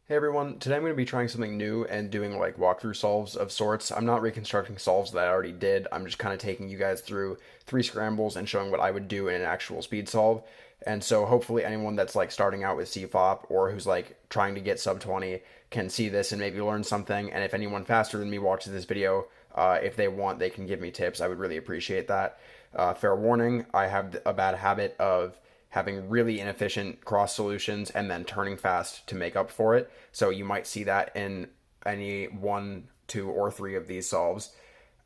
Hey everyone, today I'm going to be trying something new and doing like walkthrough solves of sorts. I'm not reconstructing solves that I already did. I'm just kind of taking you guys through three scrambles and showing what I would do in an actual speed solve. And so hopefully anyone that's like starting out with CFOP or who's like trying to get sub 20 can see this and maybe learn something. And if anyone faster than me watches this video, if they want, they can give me tips. I would really appreciate that. Fair warning, I have a bad habit of having really inefficient cross solutions and then turning fast to make up for it. So you might see that in any one, two, or three of these solves.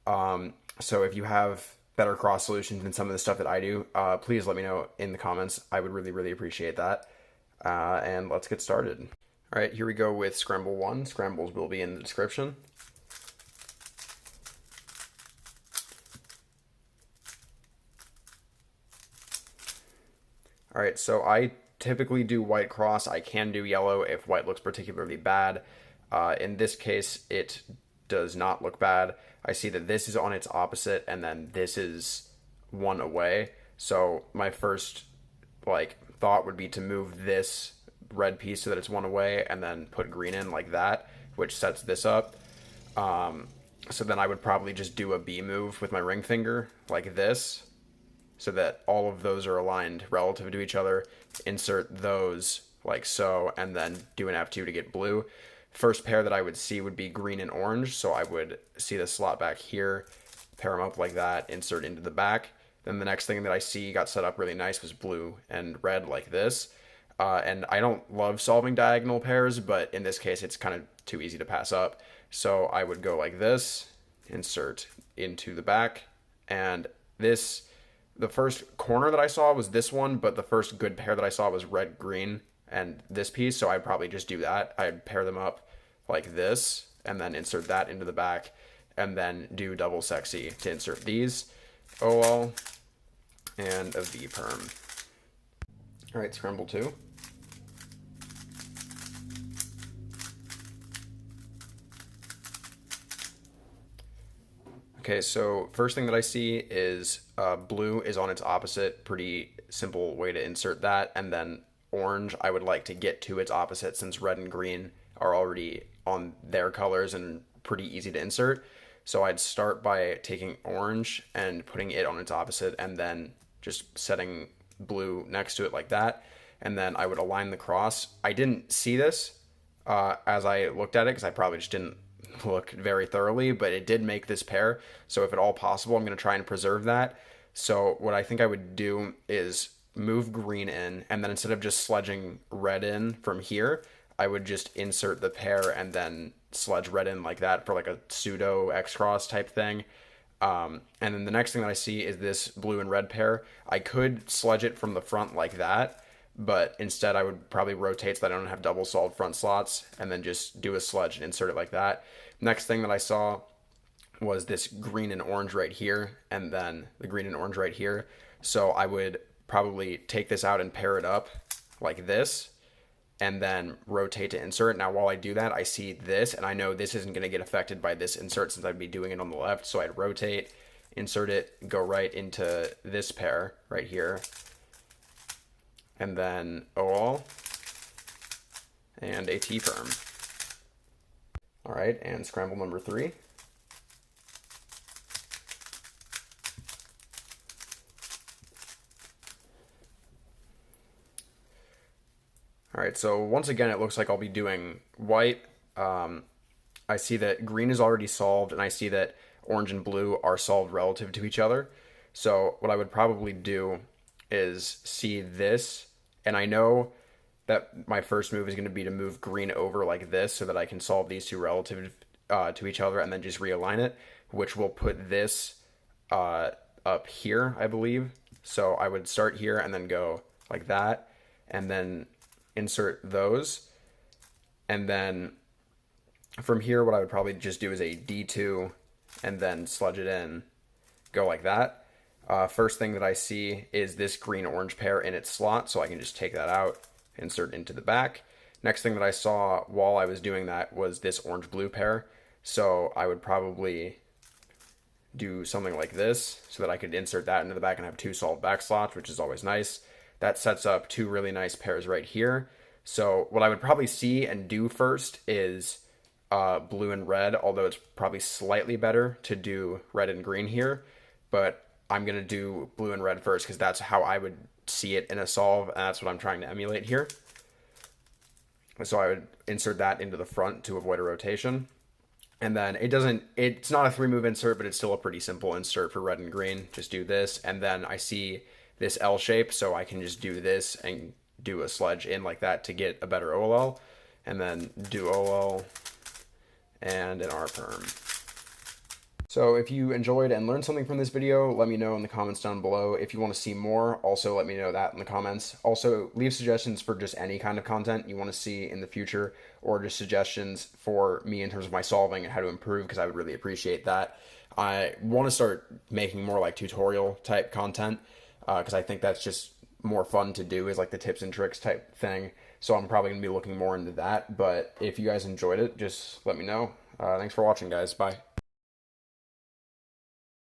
So if you have better cross solutions than some of the stuff that I do, please let me know in the comments. I would really, really appreciate that. And let's get started. All right, here we go with Scramble 1. Scrambles will be in the description. All right, so I typically do white cross. I can do yellow if white looks particularly bad. In this case, it does not look bad. I see that this is on its opposite, and then this is one away. So my first thought would be to move this red piece so that it's one away, and then put green in like that, which sets this up. So then I would probably just do a B move with my ring finger like this, so that all of those are aligned relative to each other. Insert those like so, and then do an F2 to get blue. First pair that I would see would be green and orange, so I would see the slot back here, pair them up like that, insert into the back. Then the next thing that I see got set up really nice was blue and red like this. And I don't love solving diagonal pairs, but in this case it's kind of too easy to pass up. So I would go like this, insert into the back, and this, the first corner that I saw was this one, but the first good pair that I saw was red, green, and this piece, so I'd probably just do that. I'd pair them up like this, and then insert that into the back, and then do double sexy to insert these. OL, and a V perm. All right, Scramble 2. Okay, so first thing that I see is blue is on its opposite. Pretty simple way to insert that. And then orange, I would like to get to its opposite since red and green are already on their colors and pretty easy to insert. So I'd start by taking orange and putting it on its opposite, and then just setting blue next to it like that. And then I would align the cross. I didn't see this as I looked at it because I probably just didn't look very thoroughly, but it did make this pair. So if at all possible, I'm going to try and preserve that. So what I think I would do is move green in, and then instead of just sledging red in from here, I would just insert the pair and then sledge red in like that for like a pseudo X-cross type thing. And then the next thing that I see is this blue and red pair. I could sledge it from the front like that, but instead I would probably rotate so that I don't have double solved front slots, and then just do a sledge and insert it like that. Next thing that I saw was this green and orange right here, and then the green and orange right here. So I would probably take this out and pair it up like this, and then rotate to insert. Now while I do that, I see this, and I know this isn't going to get affected by this insert since I'd be doing it on the left. So I'd rotate, insert it, go right into this pair right here, and then OL, and a T perm. All right, and scramble number 3. All right, so once again, it looks like I'll be doing white. I see that green is already solved, and I see that orange and blue are solved relative to each other. So what I would probably do is see this, and I know that my first move is going to be to move green over like this so that I can solve these two relative to each other, and then just realign it, which will put this up here, I believe. So I would start here and then go like that, and then insert those. And then from here, what I would probably just do is a D2 and then sludge it in, go like that. First thing that I see is this green-orange pair in its slot, so I can just take that out, insert into the back. Next thing that I saw while I was doing that was this orange-blue pair, so I would probably do something like this so that I could insert that into the back and have two solved back slots, which is always nice. That sets up two really nice pairs right here. So what I would probably see and do first is blue and red, although it's probably slightly better to do red and green here. But I'm going to do blue and red first because that's how I would see it in a solve, and that's what I'm trying to emulate here. So I would insert that into the front to avoid a rotation. And then it's not a 3-move insert, but it's still a pretty simple insert for red and green. Just do this, and then I see this L shape, so I can just do this and do a sledge in like that to get a better OLL, and then do OL and an R perm. So if you enjoyed and learned something from this video, let me know in the comments down below. If you want to see more, also let me know that in the comments. Also, leave suggestions for just any kind of content you want to see in the future, or just suggestions for me in terms of my solving and how to improve, because I would really appreciate that. I want to start making more like tutorial type content, because I think that's just more fun to do, is like the tips and tricks type thing. So I'm probably going to be looking more into that. But if you guys enjoyed it, just let me know. Thanks for watching, guys. Bye.